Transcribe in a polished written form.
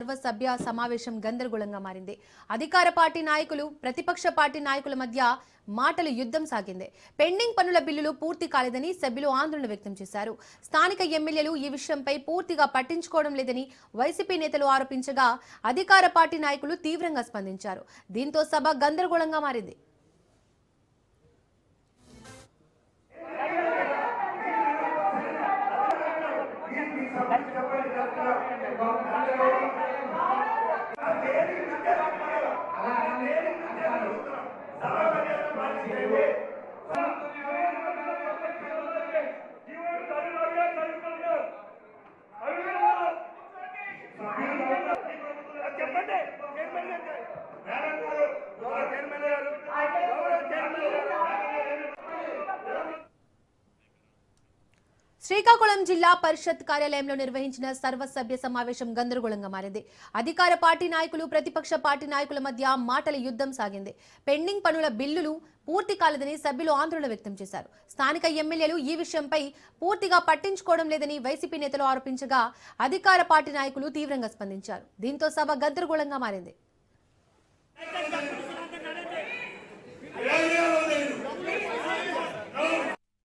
సర్వసభ్య సమావేశం గందరగోళంగా మారింది. అధికార పార్టీ నాయకులు, ప్రతిపక్ష పార్టీ నాయకుల మధ్య మాటల యుద్ధం సాగింది. పెండింగ్ పనుల బిల్లులు పూర్తి కాలేదని సభ్యులు ఆందోళన వ్యక్తం చేశారు. స్థానిక ఎమ్మెల్యేలు ఈ విషయంపై పూర్తిగా పట్టించుకోవడం లేదని వైసీపీ నేతలు ఆరోపించగా అధికార పార్టీ నాయకులు తీవ్రంగా స్పందించారు. దీంతో సభ గందరగోళంగా మారింది. శ్రీకాకుళం జిల్లా పరిషత్ కార్యాలయంలో నిర్వహించిన సర్వసభ్య సమావేశం గందరగోళంగా మారింది. అధికార పార్టీ నాయకులు, ప్రతిపక్ష పార్టీ నాయకుల మధ్య మాటల యుద్ధం సాగింది. పెండింగ్ పనుల బిల్లులు పూర్తి కాలేదని సభ్యులు ఆందోళన వ్యక్తం చేశారు. స్థానిక ఎమ్మెల్యేలు ఈ విషయంపై పూర్తిగా పట్టించుకోవడం లేదని వైసీపీ నేతలు ఆరోపించగా అధికార పార్టీ నాయకులు తీవ్రంగా స్పందించారు. దీంతో సభ గందరగోళంగా మారింది.